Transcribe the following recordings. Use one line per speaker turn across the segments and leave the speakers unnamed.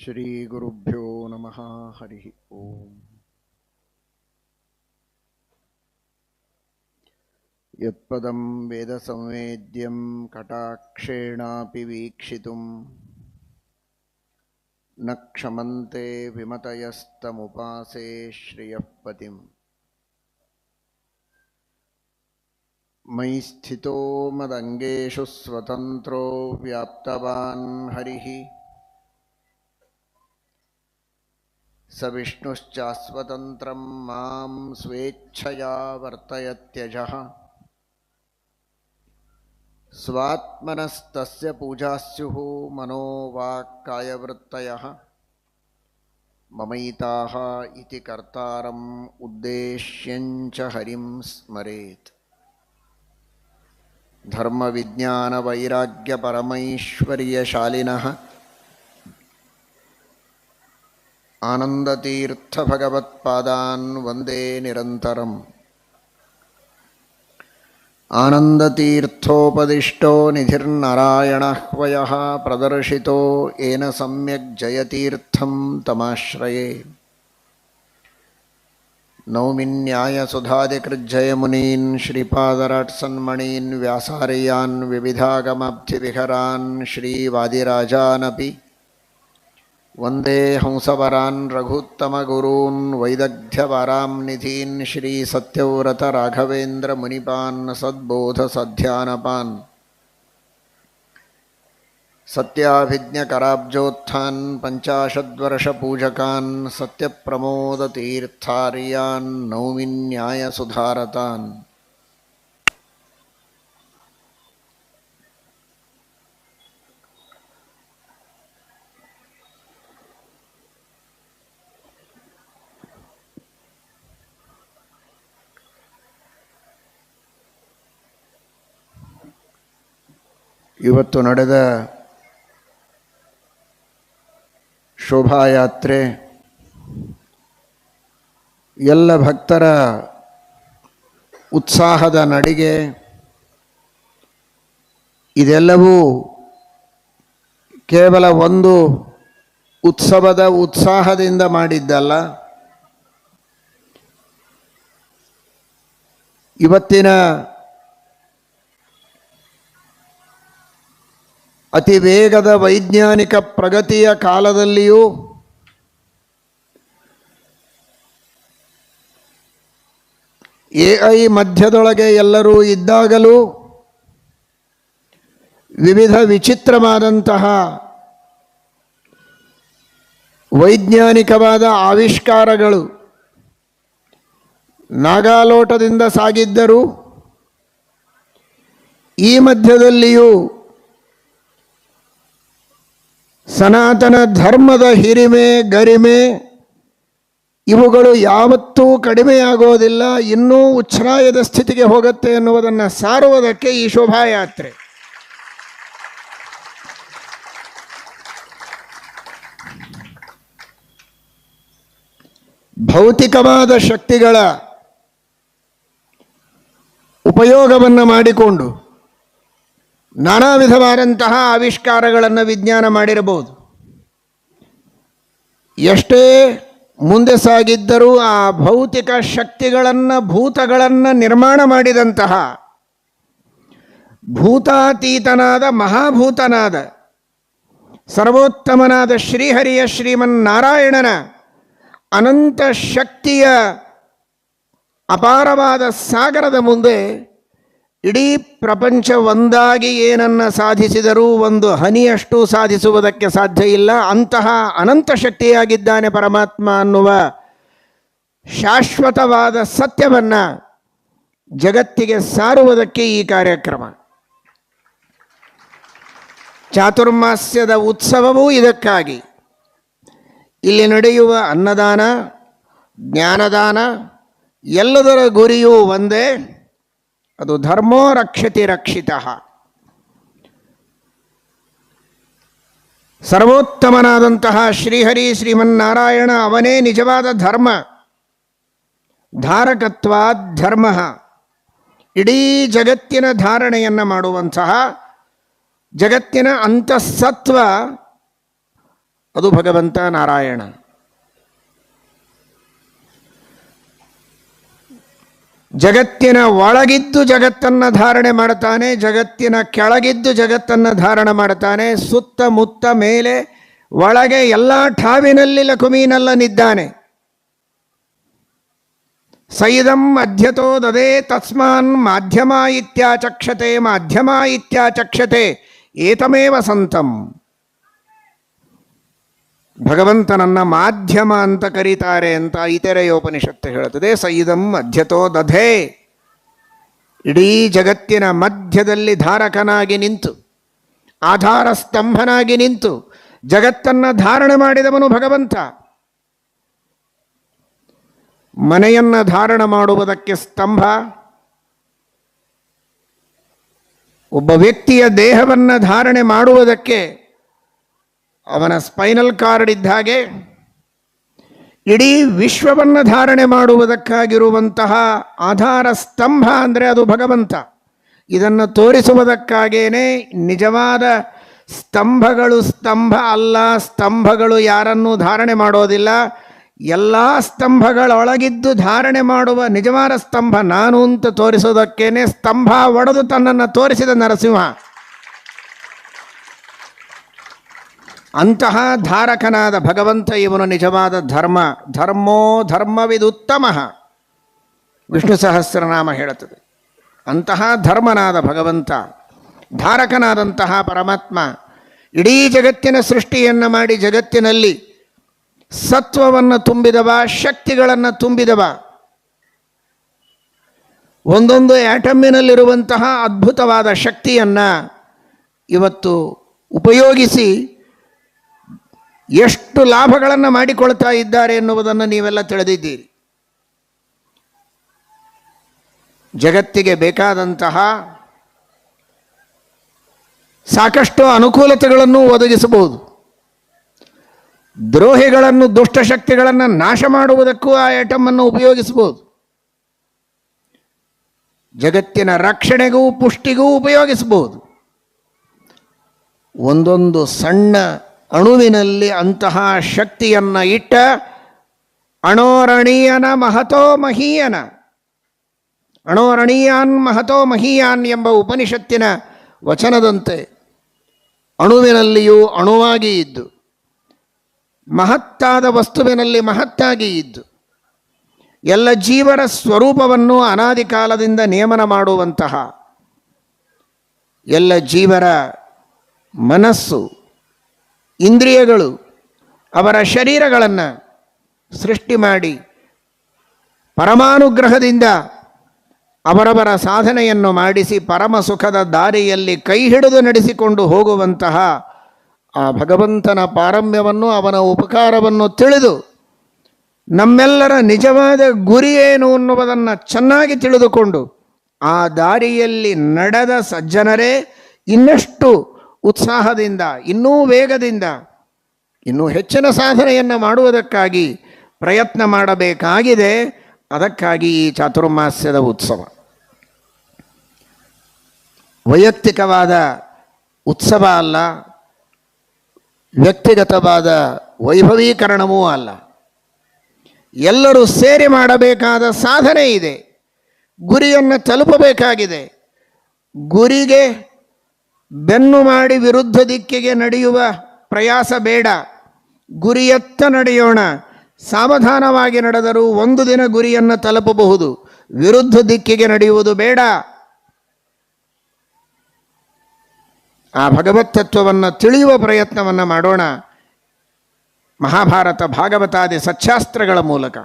ಶ್ರೀಗುರುಭ್ಯೋ ನಮಃ. ಹರಿ ಓಂ. ಯತ್ಪದಂ ವೇದಸಂವೇದ್ಯಂ ಕಟಾಕ್ಷೇಣಾಪಿ ವೀಕ್ಷಿತುಂ ನ ಕ್ಷಮಂತೆ ವಿಮತಯಸ್ತಮುಪಾಸೇ ಶ್ರಿಯಃ ಪತಿಂ. ಮಯಿ ಸ್ಥಿತೋ ಮದಂಗೇಷು ಸ್ವತಂತ್ರೋ ವ್ಯಾಪ್ತವಾನ್ ಹರಿಃ ಸ ವಿಷ್ಣುಶ್ಚಾಸ್ವತಂತ್ರಂ ಮಾಂ ಸ್ವೇಚ್ಛಯಾ ವರ್ತಯತ್ಯಜಃ. ಸ್ವಾತ್ಮನಸ್ತಸ್ಯ ಪೂಜಾಸ್ಯುಃ ಮನೋ ವಾಕ್ ಕಾಯವೃತ್ತಯಃ. ಮಮೈತಾಃ ಇತಿ ಕರ್ತಾರಂ ಉದ್ದೇಶ್ಯಂಚ ಹರಿಂ ಸ್ಮರೇತ್. ಧರ್ಮವಿಜ್ಞಾನ ವೈರಾಗ್ಯ ಪರಮೈಶ್ವರ್ಯಶಾಲಿನಃ ಆನಂದತೀರ್ಥ ಭಗವತ್ಪಾದಾನ್ ವಂದೇ ನಿರಂತರಂ. ಆನಂದತೀರ್ಥೋಪದಿಷ್ಟೋ ನಿಧಿರ್ನಾರಾಯಣಃ ವಯಃ ಪ್ರದರ್ಶಿತೋ ಯೇನ ಸಮ್ಯಕ್ ಜಯತೀರ್ಥಂ ತಮಾಶ್ರಯೇ. ನೌಮಿನ್ಯಾಯಸುಧಾದಿಕೃಜ್ಜಯಮುನೀನ್ ಶ್ರೀಪಾದರಾಟ್ಸನ್ಮಣೀನ್ ವ್ಯಾಸಾರ್ಯಾನ್ ವಿವಿಧಾಗಮಬ್ಧಿವಿಹರಾನ್ ಶ್ರೀವಾದಿರಾಜಾನಪಿ ವಂದೇ ಹಂಸವರಾನ್ ರಘುತ್ತಮಗುರೂನ್ ವೈದಗ್ಧ್ಯವಾರಾಂ ನಿಧೀನ್ ಶ್ರೀ ಸತ್ಯವ್ರತ ರಾಘವೇಂದ್ರ ಮುನಿಪಾನ್ ಸದ್ಬೋಧಸಧ್ಯಾನಪಾನ್. ಸತ್ಯಾಭಿಜ್ಞಕರಾಬ್ಜೋತ್ಥಾನ್ ಪಂಚಾಶದ್ವರ್ಷಪೂಜಕಾನ್ ಸತ್ಯಪ್ರಮೋದತೀರ್ಥಾರ್ಯಾನ್ ನೌಮಿನ್ಯಾಯಸುಧಾರತಾನ್. ಇವತ್ತು ನಡೆದ ಶೋಭಾಯಾತ್ರೆ ಎಲ್ಲ ಭಕ್ತರ ಉತ್ಸಾಹದ ನಡಿಗೆ ಇದೆಲ್ಲವೂ ಕೇವಲ ಒಂದು ಉತ್ಸವದ ಉತ್ಸಾಹದಿಂದ ಮಾಡಿದ್ದಲ್ಲ. ಇವತ್ತಿನ ಅತಿ ವೇಗದ ವೈಜ್ಞಾನಿಕ ಪ್ರಗತಿಯ ಕಾಲದಲ್ಲಿಯೂ AI ಮಧ್ಯದೊಳಗೆ ಎಲ್ಲರೂ ಇದ್ದಾಗಲೂ ವಿವಿಧ ವಿಚಿತ್ರವಾದಂತಹ ವೈಜ್ಞಾನಿಕವಾದ ಆವಿಷ್ಕಾರಗಳು ನಾಗಾಲೋಟದಿಂದ ಸಾಗಿದ್ದರೂ ಈ ಮಧ್ಯದಲ್ಲಿಯೂ ಸನಾತನ ಧರ್ಮದ ಹಿರಿಮೆ ಗರಿಮೆ ಇವುಗಳು ಯಾವತ್ತೂ ಕಡಿಮೆಯಾಗೋದಿಲ್ಲ, ಇನ್ನೂ ಉಚ್ಛ್ರಾಯದ ಸ್ಥಿತಿಗೆ ಹೋಗುತ್ತೆ ಎನ್ನುವುದನ್ನು ಸಾರುವುದಕ್ಕೆ ಈ ಶೋಭಾಯಾತ್ರೆ. ಭೌತಿಕವಾದ ಶಕ್ತಿಗಳ ಉಪಯೋಗವನ್ನು ಮಾಡಿಕೊಂಡು ನಾನಾ ವಿಧವಾದಂತಹ ಆವಿಷ್ಕಾರಗಳನ್ನು ವಿಜ್ಞಾನ ಮಾಡಿರಬಹುದು. ಎಷ್ಟೇ ಮುಂದೆ ಸಾಗಿದ್ದರೂ ಆ ಭೌತಿಕ ಶಕ್ತಿಗಳನ್ನು ಭೂತಗಳನ್ನು ನಿರ್ಮಾಣ ಮಾಡಿದಂತಹ ಭೂತಾತೀತನಾದ ಮಹಾಭೂತನಾದ ಸರ್ವೋತ್ತಮನಾದ ಶ್ರೀಹರಿಯ ಶ್ರೀಮನ್ನಾರಾಯಣನ ಅನಂತ ಶಕ್ತಿಯ ಅಪಾರವಾದ ಸಾಗರದ ಮುಂದೆ ಇಡೀ ಪ್ರಪಂಚ ಒಂದಾಗಿ ಏನನ್ನು ಸಾಧಿಸಿದರೂ ಒಂದು ಹನಿಯಷ್ಟು ಸಾಧಿಸುವುದಕ್ಕೆ ಸಾಧ್ಯ ಇಲ್ಲ. ಅಂತಹ ಅನಂತ ಶಕ್ತಿಯಾಗಿದ್ದಾನೆ ಪರಮಾತ್ಮ ಅನ್ನುವ ಶಾಶ್ವತವಾದ ಸತ್ಯವನ್ನು ಜಗತ್ತಿಗೆ ಸಾರುವುದಕ್ಕೆ ಈ ಕಾರ್ಯಕ್ರಮ. ಚಾತುರ್ಮಾಸ್ಯದ ಉತ್ಸವವೂ ಇದಕ್ಕಾಗಿ. ಇಲ್ಲಿ ನಡೆಯುವ ಅನ್ನದಾನ, ಜ್ಞಾನದಾನ ಎಲ್ಲದರ ಗುರಿಯೂ ಒಂದೇ, ಅದು ಧರ್ಮೋ ರಕ್ಷತಿ ರಕ್ಷಿತಃ. ಸರ್ವೋತ್ತಮನಾದಂತಹ ಶ್ರೀಹರಿ ಶ್ರೀಮನ್ನಾರಾಯಣ ಅವನೇ ನಿಜವಾದ ಧರ್ಮ. ಧಾರಕತ್ವಾದ್ ಧರ್ಮ, ಇಡೀ ಜಗತ್ತಿನ ಧಾರಣೆಯನ್ನು ಮಾಡುವಂತಹ ಜಗತ್ತಿನ ಅಂತಃಸತ್ವ ಅದು ಭಗವಂತ ನಾರಾಯಣ. ಜಗತ್ತಿನ ಒಳಗಿದ್ದು ಜಗತ್ತನ್ನು ಧಾರಣೆ ಮಾಡ್ತಾನೆ, ಜಗತ್ತಿನ ಕೆಳಗಿದ್ದು ಜಗತ್ತನ್ನು ಧಾರಣೆ ಮಾಡ್ತಾನೆ, ಸುತ್ತಮುತ್ತ ಮೇಲೆ ಒಳಗೆ ಎಲ್ಲ ಠಾವಿನಲ್ಲಿ ಲಕುಮೀನಲ್ಲನಿದ್ದಾನೆ. ಸೈದಂ ಮಧ್ಯತೋ ದದೇ ತಸ್ಮಾನ್ ಮಾಧ್ಯಮ ಇತ್ಯಾಚಕ್ಷತೆ ಮಾಧ್ಯಮ ಇತ್ಯಾಚಕ್ಷತೆ ಏತಮೇವ ಸಂತಂ. ಭಗವಂತನನ್ನ ಮಾಧ್ಯಮ ಅಂತ ಕರೀತಾರೆ ಅಂತ ಐತರೇಯೋಪನಿಷತ್ತು ಹೇಳುತ್ತದೆ. ಸೈದಂ ಮಧ್ಯತೋ ದಧೇ, ಇಡೀ ಜಗತ್ತಿನ ಮಧ್ಯದಲ್ಲಿ ಧಾರಕನಾಗಿ ನಿಂತು, ಆಧಾರ ಸ್ತಂಭನಾಗಿ ನಿಂತು ಜಗತ್ತನ್ನು ಧಾರಣೆ ಮಾಡಿದವನು ಭಗವಂತ. ಮನೆಯನ್ನು ಧಾರಣ ಮಾಡುವುದಕ್ಕೆ ಸ್ತಂಭ, ಒಬ್ಬ ವ್ಯಕ್ತಿಯ ದೇಹವನ್ನು ಧಾರಣೆ ಮಾಡುವುದಕ್ಕೆ ಅವನ ಸ್ಪೈನಲ್ ಕಾರ್ಡ್ ಇದ್ದ ಹಾಗೆ ಇಡೀ ವಿಶ್ವವನ್ನು ಧಾರಣೆ ಮಾಡುವುದಕ್ಕಾಗಿರುವಂತಹ ಆಧಾರ ಸ್ತಂಭ ಅಂದರೆ ಅದು ಭಗವಂತ. ಇದನ್ನು ತೋರಿಸುವುದಕ್ಕಾಗೇನೆ ನಿಜವಾದ ಸ್ತಂಭಗಳು ಸ್ತಂಭ ಅಲ್ಲ, ಸ್ತಂಭಗಳು ಯಾರನ್ನೂ ಧಾರಣೆ ಮಾಡೋದಿಲ್ಲ. ಎಲ್ಲ ಸ್ತಂಭಗಳೊಳಗಿದ್ದು ಧಾರಣೆ ಮಾಡುವ ನಿಜವಾದ ಸ್ತಂಭ ನಾನು ಅಂತ ತೋರಿಸೋದಕ್ಕೇನೆ ಸ್ತಂಭ ಒಡೆದು ತನ್ನನ್ನು ತೋರಿಸಿದ ನರಸಿಂಹ. ಅಂತಹ ಧಾರಕನಾದ ಭಗವಂತ ಇವನು ನಿಜವಾದ ಧರ್ಮ. ಧರ್ಮೋ ಧರ್ಮವಿದುತ್ತಮ, ವಿಷ್ಣು ಸಹಸ್ರನಾಮ ಹೇಳುತ್ತದೆ. ಅಂತಹ ಧರ್ಮನಾದ ಭಗವಂತ, ಧಾರಕನಾದಂತಹ ಪರಮಾತ್ಮ ಇಡೀ ಜಗತ್ತಿನ ಸೃಷ್ಟಿಯನ್ನು ಮಾಡಿ ಜಗತ್ತಿನಲ್ಲಿ ಸತ್ವವನ್ನು ತುಂಬಿದವ, ಶಕ್ತಿಗಳನ್ನು ತುಂಬಿದವ. ಒಂದೊಂದು ಆಟಮ್ಮಿನಲ್ಲಿರುವಂತಹ ಅದ್ಭುತವಾದ ಶಕ್ತಿಯನ್ನು ಇವತ್ತು ಉಪಯೋಗಿಸಿ ಎಷ್ಟು ಲಾಭಗಳನ್ನು ಮಾಡಿಕೊಳ್ತಾ ಇದ್ದಾರೆ ಎನ್ನುವುದನ್ನು ನೀವೆಲ್ಲ ತಿಳಿದಿದ್ದೀರಿ. ಜಗತ್ತಿಗೆ ಬೇಕಾದಂತಹ ಸಾಕಷ್ಟು ಅನುಕೂಲತೆಗಳನ್ನು ಒದಗಿಸಬಹುದು. ದ್ರೋಹಿಗಳನ್ನು, ದುಷ್ಟಶಕ್ತಿಗಳನ್ನು ನಾಶ ಮಾಡುವುದಕ್ಕೂ ಆ ಐಟಮನ್ನು ಉಪಯೋಗಿಸಬಹುದು. ಜಗತ್ತಿನ ರಕ್ಷಣೆಗೂ ಪುಷ್ಟಿಗೂ ಉಪಯೋಗಿಸಬಹುದು. ಒಂದೊಂದು ಸಣ್ಣ ಅಣುವಿನಲ್ಲಿ ಅಂತಹ ಶಕ್ತಿಯನ್ನು ಇಟ್ಟ ಅಣೋರಣೀಯನ ಮಹತೋ ಮಹೀಯನ, ಅಣೋರಣೀಯಾನ್ ಮಹತೋ ಮಹೀಯಾನ್ ಎಂಬ ಉಪನಿಷತ್ತಿನ ವಚನದಂತೆ ಅಣುವಿನಲ್ಲಿಯೂ ಅಣುವಾಗಿ ಇದ್ದು, ಮಹತ್ತಾದ ವಸ್ತುವಿನಲ್ಲಿ ಮಹತ್ತಾಗಿ ಇದ್ದು, ಎಲ್ಲ ಜೀವರ ಸ್ವರೂಪವನ್ನು ಅನಾದಿ ಕಾಲದಿಂದ ನೇಮನ ಮಾಡುವಂತಹ, ಎಲ್ಲ ಜೀವರ ಮನಸ್ಸು, ಇಂದ್ರಿಯಗಳು, ಅವರ ಶರೀರಗಳನ್ನು ಸೃಷ್ಟಿ ಮಾಡಿ ಪರಮಾನುಗ್ರಹದಿಂದ ಅವರವರ ಸಾಧನೆಯನ್ನು ಮಾಡಿಸಿ ಪರಮ ಸುಖದ ದಾರಿಯಲ್ಲಿ ಕೈ ಹಿಡಿದು ನಡೆಸಿಕೊಂಡು ಹೋಗುವಂತಹ ಆ ಭಗವಂತನ ಪಾರಮ್ಯವನ್ನು, ಅವನ ಉಪಕಾರವನ್ನು ತಿಳಿದು ನಮ್ಮೆಲ್ಲರ ನಿಜವಾದ ಗುರಿ ಏನು ಅನ್ನುವುದನ್ನು ಚೆನ್ನಾಗಿ ತಿಳಿದುಕೊಂಡು ಆ ದಾರಿಯಲ್ಲಿ ನಡೆದ ಸಜ್ಜನರೇ ಇನ್ನಷ್ಟು ಉತ್ಸಾಹದಿಂದ, ಇನ್ನೂ ವೇಗದಿಂದ, ಇನ್ನೂ ಹೆಚ್ಚಿನ ಸಾಧನೆಯನ್ನು ಮಾಡುವುದಕ್ಕಾಗಿ ಪ್ರಯತ್ನ ಮಾಡಬೇಕಾಗಿದೆ. ಅದಕ್ಕಾಗಿ ಈ ಚಾತುರ್ಮಾಸ್ಯದ ಉತ್ಸವ ವೈಯಕ್ತಿಕವಾದ ಉತ್ಸವ ಅಲ್ಲ, ವ್ಯಕ್ತಿಗತವಾದ ವೈಭವೀಕರಣವೂ ಅಲ್ಲ. ಎಲ್ಲರೂ ಸೇರಿ ಮಾಡಬೇಕಾದ ಸಾಧನೆ ಇದೆ. ಗುರಿಯನ್ನು ತಲುಪಬೇಕಾಗಿದೆ. ಗುರಿಗೆ ಬೆನ್ನು ಮಾಡಿ ವಿರುದ್ಧ ದಿಕ್ಕಿಗೆ ನಡೆಯುವ ಪ್ರಯಾಸ ಬೇಡ. ಗುರಿಯತ್ತ ನಡೆಯೋಣ. ಸಾವಧಾನವಾಗಿ ನಡೆದರೂ ಒಂದು ದಿನ ಗುರಿಯನ್ನು ತಲುಪಬಹುದು. ವಿರುದ್ಧ ದಿಕ್ಕಿಗೆ ನಡೆಯುವುದು ಬೇಡ. ಆ ಭಗವತ್ ತತ್ವವನ್ನು ತಿಳಿಯುವ ಪ್ರಯತ್ನವನ್ನು ಮಾಡೋಣ. ಮಹಾಭಾರತ, ಭಾಗವತಾದಿ ಸಚ್ಚಾಸ್ತ್ರಗಳ ಮೂಲಕ,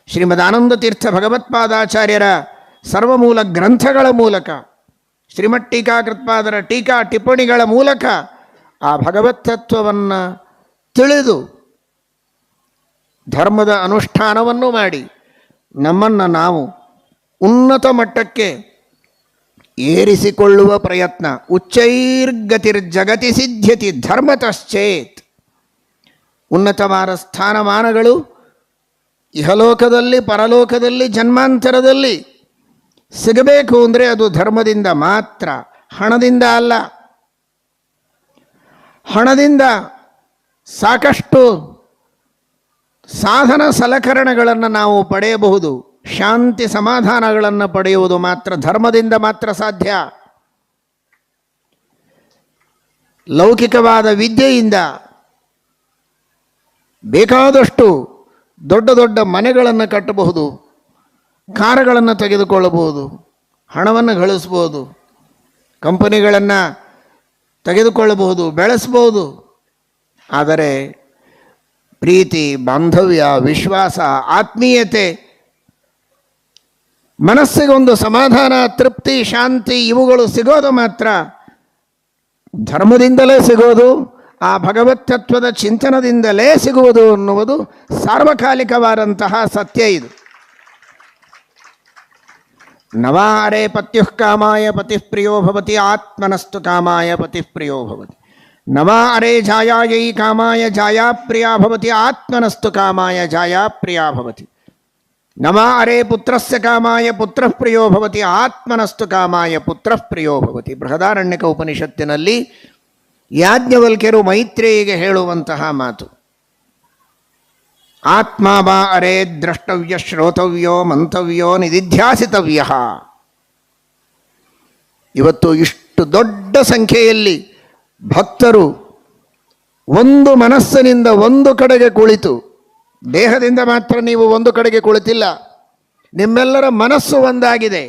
ಶ್ರೀಮದ್ ಆನಂದ ತೀರ್ಥ ಭಗವತ್ಪಾದಾಚಾರ್ಯರ ಸರ್ವಮೂಲ ಗ್ರಂಥಗಳ ಮೂಲಕ, ಶ್ರೀಮತ್ ಟೀಕಾಕೃತ್ಪಾದರ ಟೀಕಾ ಟಿಪ್ಪಣಿಗಳ ಮೂಲಕ ಆ ಭಗವತ್ ತತ್ವವನ್ನು ತಿಳಿದು ಧರ್ಮದ ಅನುಷ್ಠಾನವನ್ನು ಮಾಡಿ ನಮ್ಮನ್ನು ನಾವು ಉನ್ನತ ಮಟ್ಟಕ್ಕೆ ಏರಿಸಿಕೊಳ್ಳುವ ಪ್ರಯತ್ನ. ಉಚ್ಚೈರ್ಗತಿರ್ಜಗತಿ ಸಿದ್ಧ್ಯತಿ ಧರ್ಮತಶ್ಚೇತ್. ಉನ್ನತವಾದ ಸ್ಥಾನಮಾನಗಳು ಇಹಲೋಕದಲ್ಲಿ, ಪರಲೋಕದಲ್ಲಿ, ಜನ್ಮಾಂತರದಲ್ಲಿ ಸಿಗಬೇಕು ಅಂದರೆ ಅದು ಧರ್ಮದಿಂದ ಮಾತ್ರ, ಹಣದಿಂದ ಅಲ್ಲ. ಹಣದಿಂದ ಸಾಕಷ್ಟು ಸಾಧನ ಸಲಕರಣೆಗಳನ್ನು ನಾವು ಪಡೆಯಬಹುದು. ಶಾಂತಿ ಸಮಾಧಾನಗಳನ್ನು ಪಡೆಯುವುದು ಮಾತ್ರ ಧರ್ಮದಿಂದ ಮಾತ್ರ ಸಾಧ್ಯ. ಲೌಕಿಕವಾದ ವಿದ್ಯೆಯಿಂದ ಬೇಕಾದಷ್ಟು ದೊಡ್ಡ ದೊಡ್ಡ ಮನೆಗಳನ್ನು ಕಟ್ಟಬಹುದು, ಕಾರುಗಳನ್ನು ತೆಗೆದುಕೊಳ್ಳಬಹುದು, ಹಣವನ್ನು ಗಳಿಸ್ಬೋದು, ಕಂಪನಿಗಳನ್ನು ತೆಗೆದುಕೊಳ್ಳಬಹುದು, ಬೆಳೆಸ್ಬೋದು. ಆದರೆ ಪ್ರೀತಿ, ಬಾಂಧವ್ಯ, ವಿಶ್ವಾಸ, ಆತ್ಮೀಯತೆ, ಮನಸ್ಸಿಗೊಂದು ಸಮಾಧಾನ, ತೃಪ್ತಿ, ಶಾಂತಿ ಇವುಗಳು ಸಿಗೋದು ಮಾತ್ರ ಧರ್ಮದಿಂದಲೇ ಸಿಗೋದು, ಆ ಭಗವತ್ ತತ್ವದ ಚಿಂತನದಿಂದಲೇ ಸಿಗುವುದು ಅನ್ನುವುದು ಸಾರ್ವಕಾಲಿಕವಾದಂತಹ ಸತ್ಯ. ಇದು ನವಾರೇ ಪತ್ಯುಃ ಕಾಮಾಯ ಪತಿಃ ಪ್ರಿಯೋ ಭವತಿ ಆತ್ಮನಸ್ತು ಕಾಮಾಯ ಪತಿಃ ಪ್ರಿಯೋ ಭವತಿ. ನವಾರೇ ಜಾಯಾಯೈ ಕಾಮಾಯ ಜಾಯಾ ಪ್ರಿಯಾ ಭವತಿ ಆತ್ಮನಸ್ತು ಕಾಮಾಯ ಜಾಯಾ ಪ್ರಿಯಾ ಭವತಿ. ನವಾರೇ ಪುತ್ರಸ್ಯ ಕಾಮಾಯ ಪುತ್ರಃ ಪ್ರಿಯೋ ಭವತಿ ಆತ್ಮನಸ್ತು ಕಾಮಾಯ ಪುತ್ರಃ ಪ್ರಿಯೋ ಭವತಿ. ಬೃಹದಾರಣ್ಯಕ ಉಪನಿಷತ್ತಿನಲ್ಲಿ ಯಾಜ್ಞವಲ್ಕ್ಯರು ಮೈತ್ರೇಯಿಗೆ ಹೇಳುವಂತಹ ಮಾತು. ಆತ್ಮ ವಾ ಅರೇ ದ್ರಷ್ಟವ್ಯ ಶ್ರೋತವ್ಯೋ ಮಂತವ್ಯೋ ನಿಧಿಧ್ಯಾಸಿತವ್ಯ. ಇವತ್ತು ಇಷ್ಟು ದೊಡ್ಡ ಸಂಖ್ಯೆಯಲ್ಲಿ ಭಕ್ತರು ಒಂದು ಮನಸ್ಸಿನಿಂದ ಒಂದು ಕಡೆಗೆ ಕುಳಿತು, ದೇಹದಿಂದ ಮಾತ್ರ ನೀವು ಒಂದು ಕಡೆಗೆ ಕುಳಿತಿಲ್ಲ, ನಿಮ್ಮೆಲ್ಲರ ಮನಸ್ಸು ಒಂದಾಗಿದೆ.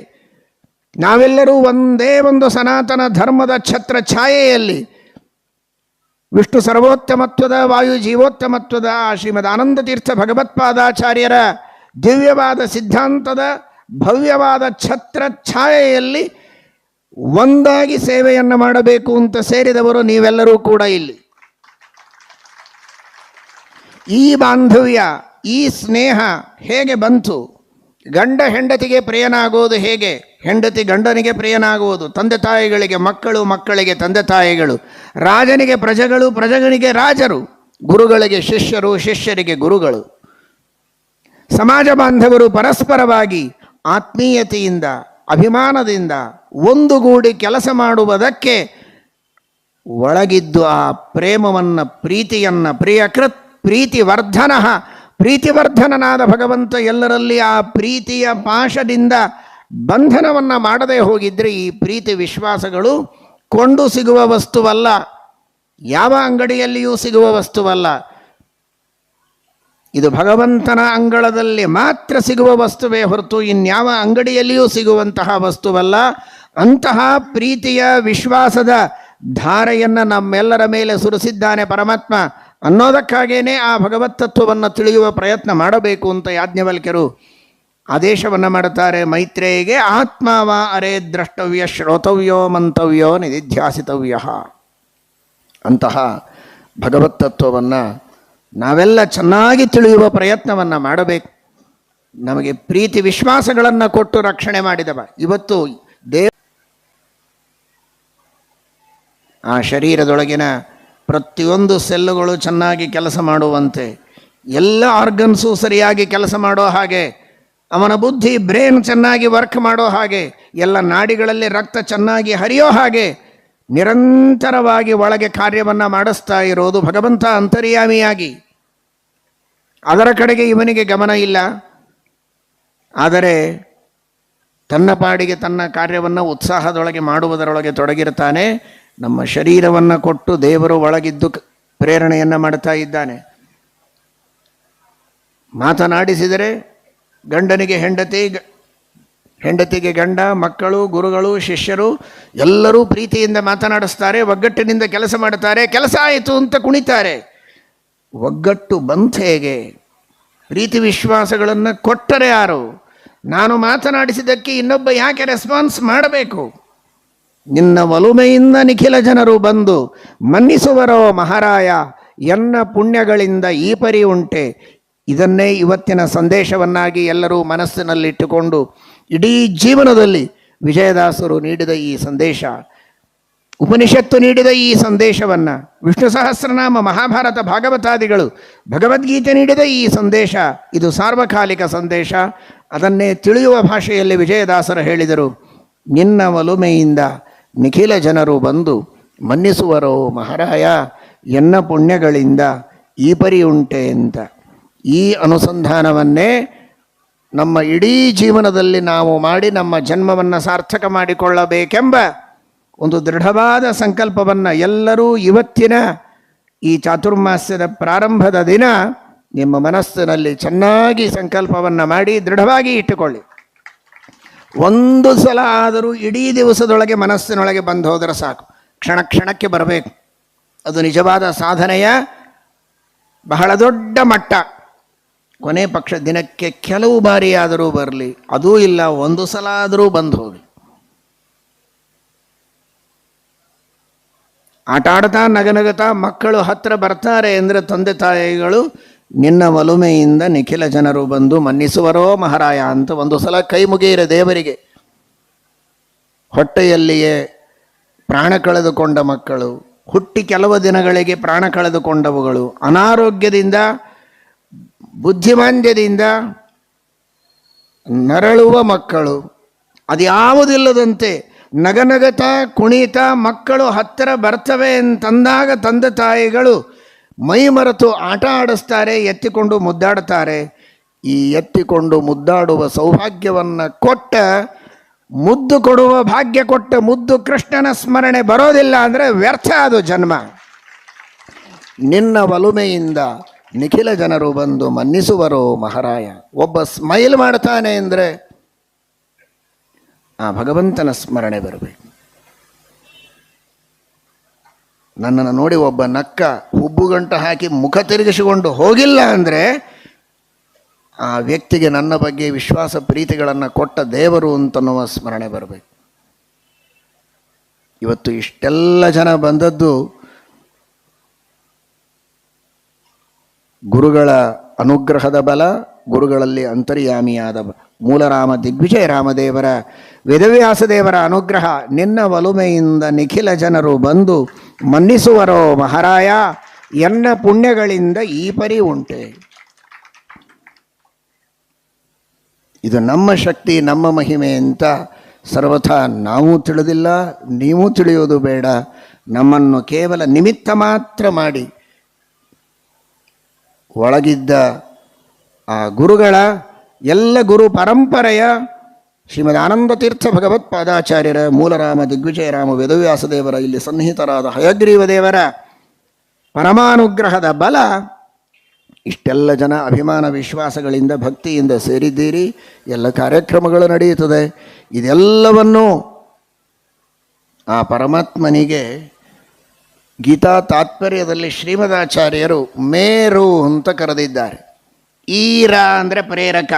ನಾವೆಲ್ಲರೂ ಒಂದೇ ಒಂದು ಸನಾತನ ಧರ್ಮದ ಛತ್ರ ಛಾಯೆಯಲ್ಲಿ ವಿಷ್ಣು ಸರ್ವೋತ್ತಮತ್ವದ, ವಾಯು ಜೀವೋತ್ತಮತ್ವದ, ಶ್ರೀಮದ್ ಆನಂದ ತೀರ್ಥ ಭಗವತ್ಪಾದಾಚಾರ್ಯರ ದಿವ್ಯವಾದ ಸಿದ್ಧಾಂತದ ಭವ್ಯವಾದ ಛತ್ರ ಛಾಯೆಯಲ್ಲಿ ಒಂದಾಗಿ ಸೇವೆಯನ್ನು ಮಾಡಬೇಕು ಅಂತ ಸೇರಿದವರು ನೀವೆಲ್ಲರೂ ಕೂಡ ಇಲ್ಲಿ. ಈ ಬಾಂಧವ್ಯ, ಈ ಸ್ನೇಹ ಹೇಗೆ ಬಂತು? ಗಂಡ ಹೆಂಡತಿಗೆ ಪ್ರಿಯನಾಗುವುದು ಹೇಗೆ? ಹೆಂಡತಿ ಗಂಡನಿಗೆ ಪ್ರಿಯನಾಗುವುದು, ತಂದೆ ತಾಯಿಗಳಿಗೆ ಮಕ್ಕಳು, ಮಕ್ಕಳಿಗೆ ತಂದೆ ತಾಯಿಗಳು, ರಾಜನಿಗೆ ಪ್ರಜೆಗಳು, ಪ್ರಜೆಗಳಿಗೆ ರಾಜರು, ಗುರುಗಳಿಗೆ ಶಿಷ್ಯರು, ಶಿಷ್ಯರಿಗೆ ಗುರುಗಳು. ಸಮಾಜ ಬಾಂಧವರು ಪರಸ್ಪರವಾಗಿ ಆತ್ಮೀಯತೆಯಿಂದ, ಅಭಿಮಾನದಿಂದ ಒಂದುಗೂಡಿ ಕೆಲಸ ಮಾಡುವುದಕ್ಕೆ ಒಳಗಿದ್ದು ಆ ಪ್ರೇಮವನ್ನು, ಪ್ರೀತಿಯನ್ನು, ಪ್ರಿಯಕೃತ್ ಪ್ರೀತಿವರ್ಧನ, ಪ್ರೀತಿವರ್ಧನನಾದ ಭಗವಂತ ಎಲ್ಲರಲ್ಲಿ ಆ ಪ್ರೀತಿಯ ಪಾಶದಿಂದ ಬಂಧನವನ್ನು ಮಾಡದೇ ಹೋಗಿದ್ರೆ ಈ ಪ್ರೀತಿ ವಿಶ್ವಾಸಗಳು ಕೊಂಡು ಸಿಗುವ ವಸ್ತುವಲ್ಲ, ಯಾವ ಅಂಗಡಿಯಲ್ಲಿಯೂ ಸಿಗುವ ವಸ್ತುವಲ್ಲ. ಇದು ಭಗವಂತನ ಅಂಗಳದಲ್ಲಿ ಮಾತ್ರ ಸಿಗುವ ವಸ್ತುವೇ ಹೊರತು ಇನ್ಯಾವ ಅಂಗಡಿಯಲ್ಲಿಯೂ ಸಿಗುವಂತಹ ವಸ್ತುವಲ್ಲ. ಅಂತಹ ಪ್ರೀತಿಯ ವಿಶ್ವಾಸದ ಧಾರೆಯನ್ನು ನಮ್ಮೆಲ್ಲರ ಮೇಲೆ ಸುರಿಸಿದ್ದಾನೆ ಪರಮಾತ್ಮ. ಅನ್ನೋದಕ್ಕಾಗೇನೆ ಆ ಭಗವತ್ ತತ್ವವನ್ನು ತಿಳಿಯುವ ಪ್ರಯತ್ನ ಮಾಡಬೇಕು ಅಂತ ಯಾಜ್ಞವಲ್ಕ್ಯರು ಆದೇಶವನ್ನು ಮಾಡುತ್ತಾರೆ ಮೈತ್ರೇಯಿಗೆ. ಆತ್ಮವ ಅರೇ ದ್ರಷ್ಟವ್ಯ ಶ್ರೋತವ್ಯೋ ಮಂತವ್ಯೋ ನಿಧಿಧ್ಯಾಸಿತವ್ಯ. ಅಂತಹ ಭಗವತ್ ತತ್ವವನ್ನು ನಾವೆಲ್ಲ ಚೆನ್ನಾಗಿ ತಿಳಿಯುವ ಪ್ರಯತ್ನವನ್ನು ಮಾಡಬೇಕು. ನಮಗೆ ಪ್ರೀತಿ ವಿಶ್ವಾಸಗಳನ್ನು ಕೊಟ್ಟು ರಕ್ಷಣೆ ಮಾಡಿದವ. ಇವತ್ತು ಆ ಶರೀರದೊಳಗಿನ ಪ್ರತಿಯೊಂದು ಸೆಲ್ಲುಗಳು ಚೆನ್ನಾಗಿ ಕೆಲಸ ಮಾಡುವಂತೆ, ಎಲ್ಲ ಆರ್ಗನ್ಸು ಸರಿಯಾಗಿ ಕೆಲಸ ಮಾಡೋ ಹಾಗೆ, ಅವನ ಬುದ್ಧಿ ಬ್ರೇನ್ ಚೆನ್ನಾಗಿ ವರ್ಕ್ ಮಾಡೋ ಹಾಗೆ, ಎಲ್ಲ ನಾಡಿಗಳಲ್ಲಿ ರಕ್ತ ಚೆನ್ನಾಗಿ ಹರಿಯೋ ಹಾಗೆ ನಿರಂತರವಾಗಿ ಒಳಗೆ ಕಾರ್ಯವನ್ನು ಮಾಡಿಸ್ತಾ ಇರೋದು ಭಗವಂತ ಅಂತರ್ಯಾಮಿಯಾಗಿ. ಅದರ ಕಡೆಗೆ ಇವನಿಗೆ ಗಮನ ಇಲ್ಲ. ಆದರೆ ತನ್ನ ಪಾಡಿಗೆ ತನ್ನ ಕಾರ್ಯವನ್ನು ಉತ್ಸಾಹದೊಳಗೆ ಮಾಡುವುದರೊಳಗೆ ತೊಡಗಿರ್ತಾನೆ. ನಮ್ಮ ಶರೀರವನ್ನು ಕೊಟ್ಟು ದೇವರು ಒಳಗಿದ್ದು ಪ್ರೇರಣೆಯನ್ನು ಮಾಡ್ತಾ ಇದ್ದಾನೆ. ಮಾತನಾಡಿಸಿದರೆ ಗಂಡನಿಗೆ ಹೆಂಡತಿ, ಹೆಂಡತಿಗೆ ಗಂಡ, ಮಕ್ಕಳು, ಗುರುಗಳು, ಶಿಷ್ಯರು ಎಲ್ಲರೂ ಪ್ರೀತಿಯಿಂದ ಮಾತನಾಡಿಸ್ತಾರೆ, ಒಗ್ಗಟ್ಟಿನಿಂದ ಕೆಲಸ ಮಾಡುತ್ತಾರೆ. ಕೆಲಸ ಆಯಿತು ಅಂತ ಕುಣಿತಾರೆ. ಒಗ್ಗಟ್ಟು ಬಂತು ಹೇಗೆ? ಪ್ರೀತಿ ವಿಶ್ವಾಸಗಳನ್ನು ಕೊಟ್ಟರೆ ಯಾರು? ನಾನು ಮಾತನಾಡಿಸಿದ್ದಕ್ಕೆ ಇನ್ನೊಬ್ಬ ಯಾಕೆ ರೆಸ್ಪಾನ್ಸ್ ಮಾಡಬೇಕು? ನಿನ್ನ ಒಲುಮೆಯಿಂದ ನಿಖಿಲ ಜನರು ಬಂದು ಮನ್ನಿಸುವರೋ ಮಹಾರಾಯ, ಎನ್ನ ಪುಣ್ಯಗಳಿಂದ ಈ ಪರಿ ಉಂಟೆ. ಇದನ್ನೇ ಇವತ್ತಿನ ಸಂದೇಶವನ್ನಾಗಿ ಎಲ್ಲರೂ ಮನಸ್ಸಿನಲ್ಲಿಟ್ಟುಕೊಂಡು ಇಡೀ ಜೀವನದಲ್ಲಿ ವಿಜಯದಾಸರು ನೀಡಿದ ಈ ಸಂದೇಶ, ಉಪನಿಷತ್ತು ನೀಡಿದ ಈ ಸಂದೇಶವನ್ನು, ವಿಷ್ಣು ಸಹಸ್ರನಾಮ, ಮಹಾಭಾರತ, ಭಾಗವತಾದಿಗಳು, ಭಗವದ್ಗೀತೆ ನೀಡಿದ ಈ ಸಂದೇಶ, ಇದು ಸಾರ್ವಕಾಲಿಕ ಸಂದೇಶ. ಅದನ್ನೇ ತಿಳಿಯುವ ಭಾಷೆಯಲ್ಲಿ ವಿಜಯದಾಸರು ಹೇಳಿದರು. ನಿನ್ನ ಒಲುಮೆಯಿಂದ ನಿಖಿಲ ಜನರು ಬಂದು ಮನ್ನಿಸುವರೋ ಮಹಾರಾಯ, ಎನ್ನ ಪುಣ್ಯಗಳಿಂದ ಈ ಪರಿ ಉಂಟೆ ಅಂತ. ಈ ಅನುಸಂಧಾನವನ್ನೇ ನಮ್ಮ ಇಡೀ ಜೀವನದಲ್ಲಿ ನಾವು ಮಾಡಿ ನಮ್ಮ ಜನ್ಮವನ್ನು ಸಾರ್ಥಕ ಮಾಡಿಕೊಳ್ಳಬೇಕೆಂಬ ಒಂದು ದೃಢವಾದ ಸಂಕಲ್ಪವನ್ನು ಎಲ್ಲರೂ ಇವತ್ತಿನ ಈ ಚಾತುರ್ಮಾಸ್ಯದ ಪ್ರಾರಂಭದ ದಿನ ನಿಮ್ಮ ಮನಸ್ಸಿನಲ್ಲಿ ಚೆನ್ನಾಗಿ ಸಂಕಲ್ಪವನ್ನು ಮಾಡಿ ದೃಢವಾಗಿ ಇಟ್ಟುಕೊಳ್ಳಿ. ಒಂದು ಸಲ ಆದರೂ ಇಡೀ ದಿವಸದೊಳಗೆ ಮನಸ್ಸಿನೊಳಗೆ ಬಂದು ಹೋದರೆ ಸಾಕು, ಕ್ಷಣ ಕ್ಷಣಕ್ಕೆ ಬರಬೇಕು. ಅದು ನಿಜವಾದ ಸಾಧನೆಯ ಬಹಳ ದೊಡ್ಡ ಮಟ್ಟ. ಕೊನೆ ಪಕ್ಷ ದಿನಕ್ಕೆ ಕೆಲವು ಬಾರಿಯಾದರೂ ಬರಲಿ, ಅದೂ ಇಲ್ಲ ಒಂದು ಸಲ ಆದರೂ ಬಂದು ಹೋಗಿ. ಆಟ ಆಡ್ತಾ ನಗನಗತಾ ಮಕ್ಕಳು ಹತ್ತಿರ ಬರ್ತಾರೆ ಅಂದರೆ ತಂದೆ ತಾಯಿಗಳು ನಿನ್ನ ಒಲುಮೆಯಿಂದ ನಿಖಿಲ ಜನರು ಬಂದು ಮನ್ನಿಸುವರೋ ಮಹಾರಾಯ ಅಂತ ಒಂದು ಸಲ ಕೈ ಮುಗಿಯಿರೆ ದೇವರಿಗೆ. ಹೊಟ್ಟೆಯಲ್ಲಿಯೇ ಪ್ರಾಣ ಕಳೆದುಕೊಂಡ ಮಕ್ಕಳು, ಹುಟ್ಟಿ ಕೆಲವು ದಿನಗಳಿಗೆ ಪ್ರಾಣ ಕಳೆದುಕೊಂಡವುಗಳು, ಅನಾರೋಗ್ಯದಿಂದ ಬುದ್ಧಿಮಾಂದ್ಯದಿಂದ ನರಳುವ ಮಕ್ಕಳು, ಅದ್ಯಾವುದಿಲ್ಲದಂತೆ ನಗನಗತ ಕುಣಿತ ಮಕ್ಕಳು ಹತ್ತಿರ ಬರ್ತವೆ ಅಂತಂದಾಗ ತಂದೆ ತಾಯಿಗಳು ಮೈ ಮರೆತು ಆಟ ಆಡಿಸ್ತಾರೆ, ಎತ್ತಿಕೊಂಡು ಮುದ್ದಾಡ್ತಾರೆ. ಈ ಎತ್ತಿಕೊಂಡು ಮುದ್ದಾಡುವ ಸೌಭಾಗ್ಯವನ್ನು ಕೊಟ್ಟ, ಮುದ್ದು ಕೊಡುವ ಭಾಗ್ಯ ಕೊಟ್ಟ ಮುದ್ದು ಕೃಷ್ಣನ ಸ್ಮರಣೆ ಬರೋದಿಲ್ಲ ಅಂದರೆ ವ್ಯರ್ಥ ಅದು ಜನ್ಮ. ನಿನ್ನ ಒಲುಮೆಯಿಂದ ನಿಖಿಲ ಜನರು ಬಂದು ಮನ್ನಿಸುವರೋ ಮಹಾರಾಯ. ಒಬ್ಬ ಸ್ಮೈಲ್ ಮಾಡ್ತಾನೆ ಅಂದರೆ ಆ ಭಗವಂತನ ಸ್ಮರಣೆ ಬರಬೇಕು. ನನ್ನನ್ನು ನೋಡಿ ಒಬ್ಬ ನಕ್ಕ ಹುಬ್ಬುಗಂಟ ಹಾಕಿ ಮುಖ ತಿರುಗಿಸಿಕೊಂಡು ಹೋಗಿಲ್ಲ ಅಂದರೆ ಆ ವ್ಯಕ್ತಿಗೆ ನನ್ನ ಬಗ್ಗೆ ವಿಶ್ವಾಸ ಪ್ರೀತಿಗಳನ್ನು ಕೊಟ್ಟ ದೇವರು ಅಂತನ್ನುವ ಸ್ಮರಣೆ ಬರಬೇಕು. ಇವತ್ತು ಇಷ್ಟೆಲ್ಲ ಜನ ಬಂದದ್ದು ಗುರುಗಳ ಅನುಗ್ರಹದ ಬಲ, ಗುರುಗಳಲ್ಲಿ ಅಂತರ್ಯಾಮಿಯಾದ ಮೂಲರಾಮ ದಿಗ್ವಿಜಯ ರಾಮದೇವರ ವೇದವ್ಯಾಸದೇವರ ಅನುಗ್ರಹ. ನಿನ್ನ ಒಲುಮೆಯಿಂದ ನಿಖಿಲ ಜನರು ಬಂದು ಮನ್ನಿಸುವರೋ ಮಹಾರಾಯ, ಎನ್ನ ಪುಣ್ಯಗಳಿಂದ ಈ ಪರಿ ಉಂಟೆ. ಇದು ನಮ್ಮ ಶಕ್ತಿ, ನಮ್ಮ ಮಹಿಮೆ ಅಂತ ಸರ್ವಥಾ ನಾವು ತಿಳಿದಿಲ್ಲ, ನೀವು ತಿಳಿಯೋದು ಬೇಡ. ನಮ್ಮನ್ನು ಕೇವಲ ನಿಮಿತ್ತ ಮಾತ್ರ ಮಾಡಿ ಒಳಗಿದ್ದ ಆ ಗುರುಗಳ ಎಲ್ಲ ಗುರು ಪರಂಪರೆಯ ಶ್ರೀಮದ್ ಆನಂದ ತೀರ್ಥ ಭಗವತ್ಪಾದಾಚಾರ್ಯರ, ಮೂಲರಾಮ ದಿಗ್ವಿಜಯರಾಮ ವೇದವ್ಯಾಸದೇವರ, ಇಲ್ಲಿ ಸನ್ನಿಹಿತರಾದ ಹಯಗ್ರೀವ ದೇವರ ಪರಮಾನುಗ್ರಹದ ಬಲ ಇಷ್ಟೆಲ್ಲ ಜನ ಅಭಿಮಾನ ವಿಶ್ವಾಸಗಳಿಂದ ಭಕ್ತಿಯಿಂದ ಸೇರಿದ್ದೀರಿ. ಎಲ್ಲ ಕಾರ್ಯಕ್ರಮಗಳು ನಡೆಯುತ್ತದೆ. ಇದೆಲ್ಲವನ್ನೂ ಆ ಪರಮಾತ್ಮನಿಗೆ ಗೀತಾ ತಾತ್ಪರ್ಯದಲ್ಲಿ ಶ್ರೀಮದಾಚಾರ್ಯರು ಮೇರು ಅಂತ ಕರೆದಿದ್ದಾರೆ. ಈರ ಅಂದರೆ ಪ್ರೇರಕ,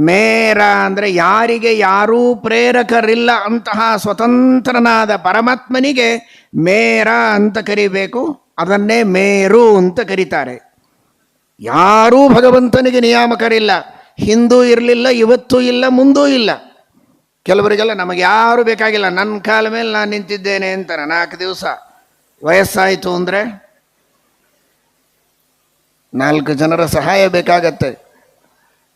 ಮೇರ ಅಂದರೆ ಯಾರಿಗೆ ಯಾರೂ ಪ್ರೇರಕರಿಲ್ಲ ಅಂತಹ ಸ್ವತಂತ್ರನಾದ ಪರಮಾತ್ಮನಿಗೆ ಮೇರ ಅಂತ ಕರಿಬೇಕು. ಅದನ್ನೇ ಮೇರು ಅಂತ ಕರೀತಾರೆ. ಯಾರೂ ಭಗವಂತನಿಗೆ ನಿಯಾಮಕರಿಲ್ಲ. ಹಿಂದೂ ಇರಲಿಲ್ಲ, ಇವತ್ತೂ ಇಲ್ಲ, ಮುಂದೂ ಇಲ್ಲ. ಕೆಲವರಿಗೆಲ್ಲ ನಮಗೆ ಯಾರೂ ಬೇಕಾಗಿಲ್ಲ, ನನ್ನ ಕಾಲ ಮೇಲೆ ನಾನು ನಿಂತಿದ್ದೇನೆ ಅಂತಾರೆ. 4 ದಿವಸ ವಯಸ್ಸಾಯಿತು ಅಂದರೆ 4 ಜನರ ಸಹಾಯ ಬೇಕಾಗತ್ತೆ.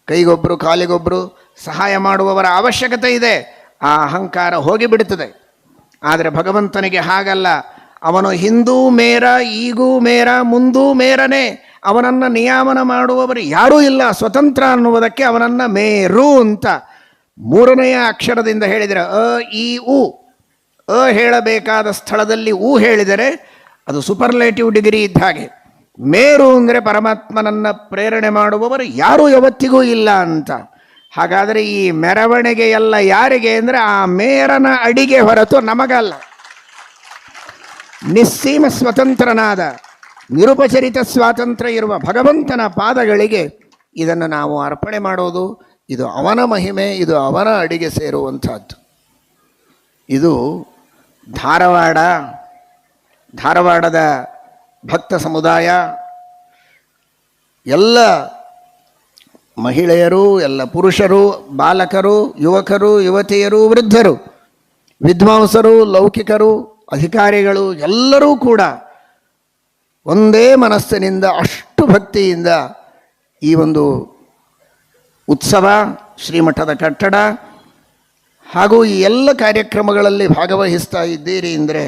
ಕೈಗೊಬ್ಬರು ಕಾಲಿಗೊಬ್ಬರು ಸಹಾಯ ಮಾಡುವವರ ಅವಶ್ಯಕತೆ ಇದೆ. ಆ ಅಹಂಕಾರ ಹೋಗಿಬಿಡುತ್ತದೆ. ಆದರೆ ಭಗವಂತನಿಗೆ ಹಾಗಲ್ಲ. ಅವನು ಹಿಂದೂ ಮೇರ, ಈಗೂ ಮೇರ, ಮುಂದೂ ಮೇರನೇ. ಅವನನ್ನು ನಿಯಾಮನ ಮಾಡುವವರು ಯಾರೂ ಇಲ್ಲ. ಸ್ವತಂತ್ರ ಅನ್ನುವುದಕ್ಕೆ ಅವನನ್ನು ಮೇರು ಅಂತ 3ನೆಯ ಅಕ್ಷರದಿಂದ ಹೇಳಿದರೆ ಅ ಈ ಉ. ಅ ಹೇಳಬೇಕಾದ ಸ್ಥಳದಲ್ಲಿ ಉ ಹೇಳಿದರೆ ಅದು ಸೂಪರ್ಲೇಟಿವ್ ಡಿಗ್ರಿ ಇದ್ದ ಹಾಗೆ. ಮೇರು ಅಂದರೆ ಪರಮಾತ್ಮನನ್ನು ಪ್ರೇರಣೆ ಮಾಡುವವರು ಯಾರೂ ಯಾವತ್ತಿಗೂ ಇಲ್ಲ ಅಂತ. ಹಾಗಾದರೆ ಈ ಮೆರವಣಿಗೆ ಎಲ್ಲ ಯಾರಿಗೆ ಅಂದರೆ ಆ ಮೇರನ ಅಡಿಗೆ ಹೊರತು ನಮಗಲ್ಲ. ನಿಸ್ಸೀಮ ಸ್ವತಂತ್ರನಾದ ನಿರುಪಚರಿತ ಸ್ವಾತಂತ್ರ್ಯ ಇರುವ ಭಗವಂತನ ಪಾದಗಳಿಗೆ ಇದನ್ನು ನಾವು ಅರ್ಪಣೆ ಮಾಡೋದು. ಇದು ಅವನ ಮಹಿಮೆ, ಇದು ಅವನ ಅಡಿಗೆ ಸೇರುವಂಥದ್ದು. ಇದು ಧಾರವಾಡದ ಭಕ್ತ ಸಮುದಾಯ, ಎಲ್ಲ ಮಹಿಳೆಯರು, ಎಲ್ಲ ಪುರುಷರು, ಬಾಲಕರು, ಯುವಕರು, ಯುವತಿಯರು, ವೃದ್ಧರು, ವಿದ್ವಾಂಸರು, ಲೌಕಿಕರು, ಅಧಿಕಾರಿಗಳು ಎಲ್ಲರೂ ಕೂಡ ಒಂದೇ ಮನಸ್ಸಿನಿಂದ ಅಷ್ಟು ಭಕ್ತಿಯಿಂದ ಈ ಒಂದು ಉತ್ಸವ, ಶ್ರೀಮಠದ ಕಟ್ಟಡ ಹಾಗೂ ಈ ಎಲ್ಲ ಕಾರ್ಯಕ್ರಮಗಳಲ್ಲಿ ಭಾಗವಹಿಸ್ತಾ ಇದ್ದೀರಿ ಅಂದರೆ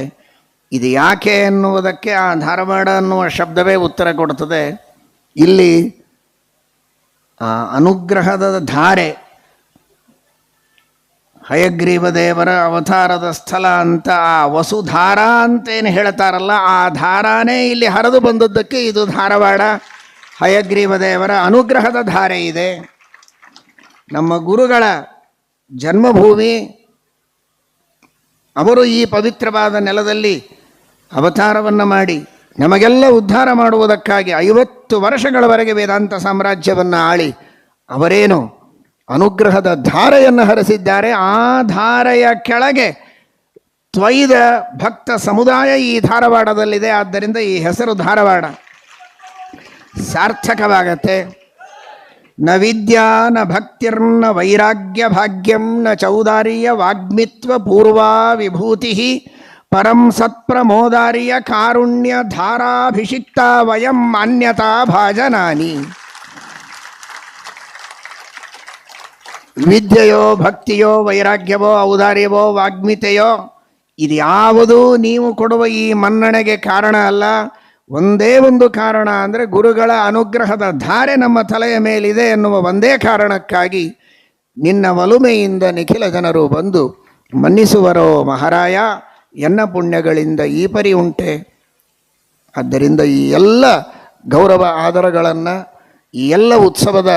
ಇದು ಯಾಕೆ ಎನ್ನುವುದಕ್ಕೆ ಆ ಧಾರವಾಡ ಅನ್ನುವ ಶಬ್ದವೇ ಉತ್ತರ ಕೊಡುತ್ತದೆ. ಇಲ್ಲಿ ಅನುಗ್ರಹದ ಧಾರೆ, ಹಯಗ್ರೀವ ದೇವರ ಅವತಾರದ ಸ್ಥಳ ಅಂತ ಆ ವಸುಧಾರ ಅಂತೇನು ಹೇಳ್ತಾರಲ್ಲ, ಆ ಧಾರಾನೇ ಇಲ್ಲಿ ಹರಿದು ಬಂದದ್ದಕ್ಕೆ ಇದು ಧಾರವಾಡ. ಹಯಗ್ರೀವ ದೇವರ ಅನುಗ್ರಹದ ಧಾರೆ ಇದೆ. ನಮ್ಮ ಗುರುಗಳ ಜನ್ಮಭೂಮಿ. ಅವರು ಈ ಪವಿತ್ರವಾದ ನೆಲದಲ್ಲಿ ಅವತಾರವನ್ನು ಮಾಡಿ ನಮಗೆಲ್ಲ ಉದ್ಧಾರ ಮಾಡುವುದಕ್ಕಾಗಿ 50 ವರ್ಷಗಳವರೆಗೆ ವೇದಾಂತ ಸಾಮ್ರಾಜ್ಯವನ್ನು ಆಳಿ ಅವರೇನು ಅನುಗ್ರಹದ ಧಾರೆಯನ್ನು ಹರಿಸಿದ್ದಾರೆ. ಆ ಧಾರೆಯ ಕೆಳಗೆ ತ್ವೈದ ಭಕ್ತ ಸಮುದಾಯ ಈ ಧಾರವಾಡದಲ್ಲಿದೆ. ಆದ್ದರಿಂದ ಈ ಹೆಸರು ಧಾರವಾಡ ಸಾರ್ಥಕವಾಗತ್ತೆ. ನ ವಿದ್ಯಾ ನ ಭಕ್ತಿರ್ನ ವೈರಾಗ್ಯ ಭಾಗ್ಯಂ ನ ಚೌದಾರ್ಯ ವಾಗ್ಮಿತ್ವ ಪೂರ್ವಾ ವಿಭೂತಿ ಪರಂ ಸತ್ಪ್ರಮೋದಾರ್ಯ ಕಾರುಣ್ಯ ಧಾರಾಭಿಷಿಕ್ತ ವಯಂ ಮಾನ್ಯತಾ ಭಾಜನಾನಿ. ವಿದ್ಯೆಯೋ ಭಕ್ತಿಯೋ ವೈರಾಗ್ಯವೋ ಔದಾರ್ಯವೋ ವಾಗ್ಮಿತೆಯೋ ಇದ್ಯಾವುದೂ ನೀವು ಕೊಡುವ ಈ ಮನ್ನಣೆಗೆ ಕಾರಣ ಅಲ್ಲ. ಒಂದೇ ಒಂದು ಕಾರಣ ಅಂದರೆ ಗುರುಗಳ ಅನುಗ್ರಹದ ಧಾರೆ ನಮ್ಮ ತಲೆಯ ಮೇಲಿದೆ ಎನ್ನುವ ಒಂದೇ ಕಾರಣಕ್ಕಾಗಿ ನಿನ್ನ ಒಲುಮೆಯಿಂದ ನಿಖಿಲ ಜನರು ಬಂದು ಮನ್ನಿಸುವರೋ ಮಹಾರಾಯ, ಎನ್ನ ಪುಣ್ಯಗಳಿಂದ ಈ ಪರಿ ಉಂಟೆ. ಆದ್ದರಿಂದ ಈ ಎಲ್ಲ ಗೌರವ ಆದರಗಳನ್ನು, ಈ ಎಲ್ಲ ಉತ್ಸವದ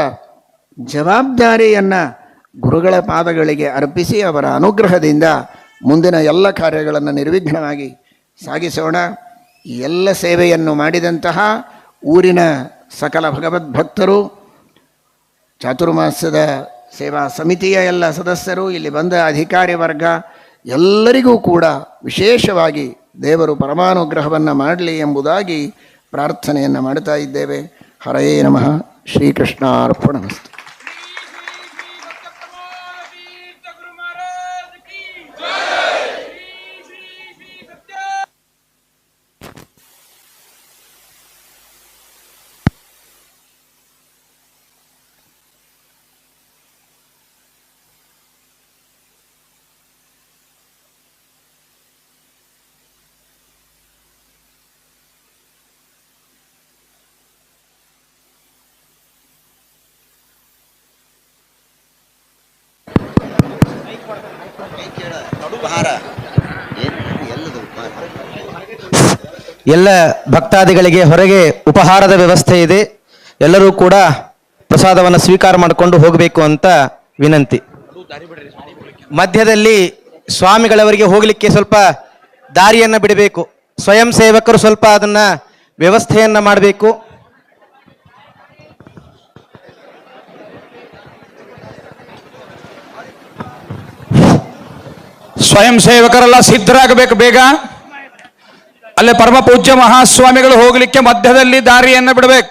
ಜವಾಬ್ದಾರಿಯನ್ನು ಗುರುಗಳ ಪಾದಗಳಿಗೆ ಅರ್ಪಿಸಿ ಅವರ ಅನುಗ್ರಹದಿಂದ ಮುಂದಿನ ಎಲ್ಲ ಕಾರ್ಯಗಳನ್ನು ನಿರ್ವಿಘ್ನವಾಗಿ ಸಾಗಿಸೋಣ. ಈ ಎಲ್ಲ ಸೇವೆಯನ್ನು ಮಾಡಿದಂತಹ ಊರಿನ ಸಕಲ ಭಗವದ್ಭಕ್ತರು, ಚಾತುರ್ಮಾಸ್ಯದ ಸೇವಾ ಸಮಿತಿಯ ಎಲ್ಲ ಸದಸ್ಯರು, ಇಲ್ಲಿ ಬಂದ ಅಧಿಕಾರಿ ವರ್ಗ ಎಲ್ಲರಿಗೂ ಕೂಡ ವಿಶೇಷವಾಗಿ ದೇವರು ಪರಮಾನುಗ್ರಹವನ್ನು ಮಾಡಲಿ ಎಂಬುದಾಗಿ ಪ್ರಾರ್ಥನೆಯನ್ನು ಮಾಡ್ತಾ ಇದ್ದೇವೆ. ಹರಯೇ ನಮಃ. ಶ್ರೀಕೃಷ್ಣಾರ್ಪಣಮಸ್ತು.
ಎಲ್ಲ ಭಕ್ತಾದಿಗಳಿಗೆ ಹೊರಗೆ ಉಪಹಾರದ ವ್ಯವಸ್ಥೆ ಇದೆ. ಎಲ್ಲರೂ ಕೂಡ ಪ್ರಸಾದವನ್ನು ಸ್ವೀಕಾರ ಮಾಡಿಕೊಂಡು ಹೋಗಬೇಕು ಅಂತ ವಿನಂತಿ. ಮಧ್ಯದಲ್ಲಿ ಸ್ವಾಮಿಗಳವರಿಗೆ ಹೋಗಲಿಕ್ಕೆ ಸ್ವಲ್ಪ ದಾರಿಯನ್ನು ಬಿಡಬೇಕು. ಸ್ವಯಂ ಸೇವಕರು ಸ್ವಲ್ಪ ಅದನ್ನ ವ್ಯವಸ್ಥೆಯನ್ನ ಮಾಡಬೇಕು.
ಸ್ವಯಂ ಸೇವಕರೆಲ್ಲ ಸಿದ್ಧರಾಗಬೇಕು ಬೇಗ. ಅಲ್ಲೇ ಪರಮ ಪೂಜ್ಯ ಮಹಾಸ್ವಾಮಿಗಳು ಹೋಗಲಿಕ್ಕೆ ಮಧ್ಯದಲ್ಲಿ ದಾರಿಯನ್ನು ಬಿಡಬೇಕು.